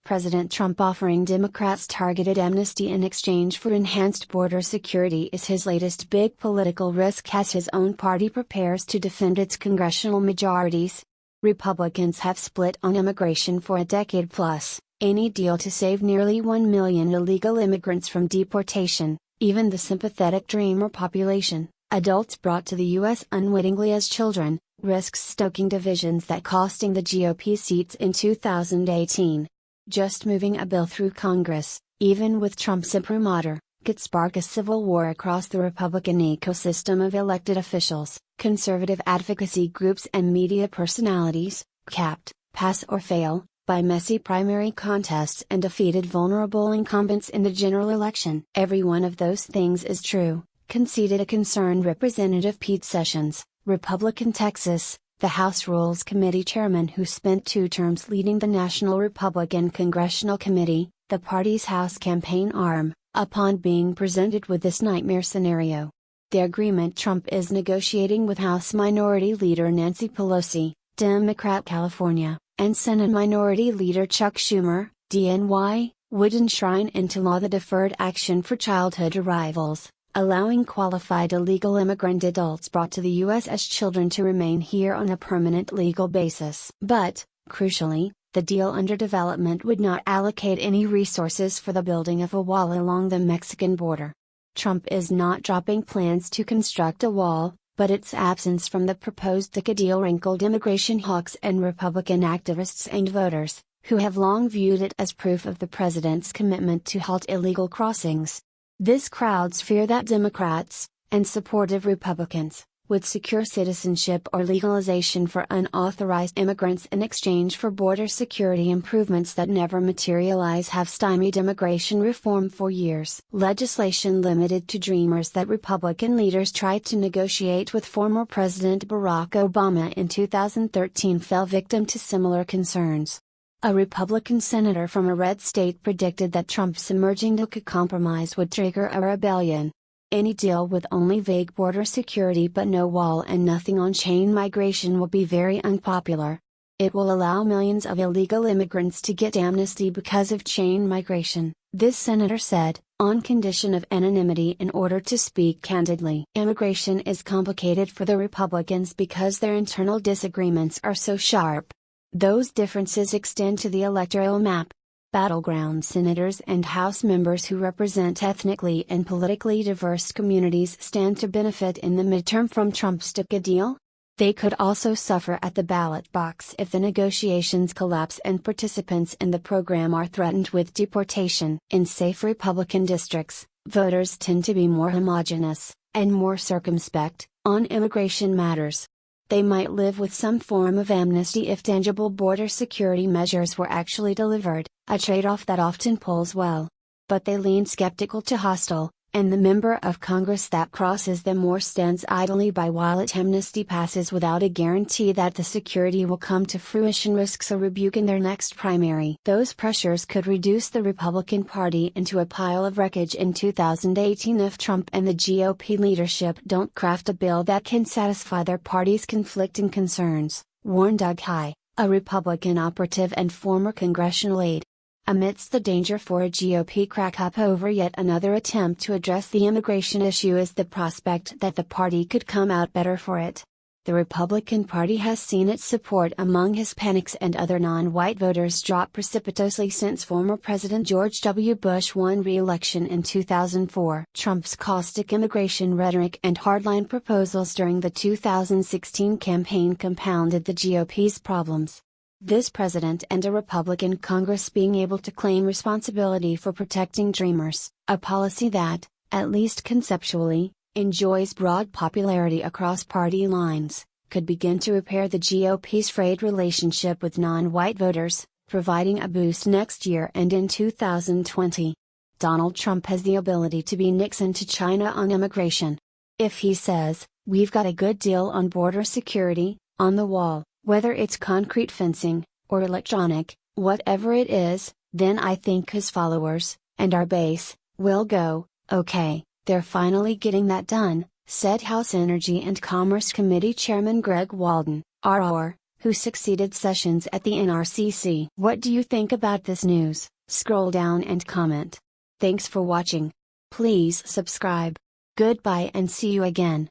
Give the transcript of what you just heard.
President Trump offering Democrats targeted amnesty in exchange for enhanced border security is his latest big political risk as his own party prepares to defend its congressional majorities. Republicans have split on immigration for a decade plus. Any deal to save nearly 1 million illegal immigrants from deportation, even the sympathetic dreamer population, adults brought to the U.S. unwittingly as children, risks stoking divisions that costing the GOP seats in 2018. Just moving a bill through Congress, even with Trump's imprimatur, could spark a civil war across the Republican ecosystem of elected officials, conservative advocacy groups and media personalities, capped, pass or fail, by messy primary contests and defeated vulnerable incumbents in the general election. Every one of those things is true, conceded a concerned Representative Pete Sessions, Republican Texas, the House Rules Committee chairman who spent 2 terms leading the National Republican Congressional Committee, the party's House campaign arm, upon being presented with this nightmare scenario. The agreement Trump is negotiating with House Minority Leader Nancy Pelosi, Democrat California, and Senate Minority Leader Chuck Schumer, DNY, would enshrine into law the Deferred Action for Childhood Arrivals, allowing qualified illegal immigrant adults brought to the U.S. as children to remain here on a permanent legal basis. But, crucially, the deal under development would not allocate any resources for the building of a wall along the Mexican border. Trump is not dropping plans to construct a wall, but its absence from the proposed DACA deal wrinkled immigration hawks and Republican activists and voters, who have long viewed it as proof of the president's commitment to halt illegal crossings. This crowd's fear that Democrats, and supportive Republicans, would secure citizenship or legalization for unauthorized immigrants in exchange for border security improvements that never materialize have stymied immigration reform for years. Legislation limited to dreamers that Republican leaders tried to negotiate with former President Barack Obama in 2013 fell victim to similar concerns. A Republican senator from a red state predicted that Trump's emerging DACA compromise would trigger a rebellion. Any deal with only vague border security but no wall and nothing on chain migration will be very unpopular. It will allow millions of illegal immigrants to get amnesty because of chain migration, this senator said, on condition of anonymity in order to speak candidly. Immigration is complicated for the Republicans because their internal disagreements are so sharp. Those differences extend to the electoral map. Battleground senators and House members who represent ethnically and politically diverse communities stand to benefit in the midterm from Trump's DACA deal. They could also suffer at the ballot box if the negotiations collapse and participants in the program are threatened with deportation. In safe Republican districts, voters tend to be more homogeneous, and more circumspect, on immigration matters. They might live with some form of amnesty if tangible border security measures were actually delivered, a trade-off that often polls well. But they lean skeptical to hostile, and the member of Congress that crosses them or stands idly by while its amnesty passes without a guarantee that the security will come to fruition risks a rebuke in their next primary. Those pressures could reduce the Republican Party into a pile of wreckage in 2018 if Trump and the GOP leadership don't craft a bill that can satisfy their party's conflicting concerns, warned Doug Heye, a Republican operative and former congressional aide. Amidst the danger for a GOP crack-up over yet another attempt to address the immigration issue is the prospect that the party could come out better for it. The Republican Party has seen its support among Hispanics and other non-white voters drop precipitously since former President George W. Bush won re-election in 2004. Trump's caustic immigration rhetoric and hardline proposals during the 2016 campaign compounded the GOP's problems. This president and a Republican Congress being able to claim responsibility for protecting dreamers, a policy that, at least conceptually, enjoys broad popularity across party lines, could begin to repair the GOP's frayed relationship with non-white voters, providing a boost next year and in 2020. Donald Trump has the ability to be Nixon to China on immigration. If he says, "We've got a good deal on border security," on the wall, whether it's concrete fencing, or electronic, whatever it is, then I think his followers, and our base, will go, "Okay, they're finally getting that done," said House Energy and Commerce Committee Chairman Greg Walden, RR, who succeeded Sessions at the NRCC. What do you think about this news? Scroll down and comment. Thanks for watching. Please subscribe. Goodbye and see you again.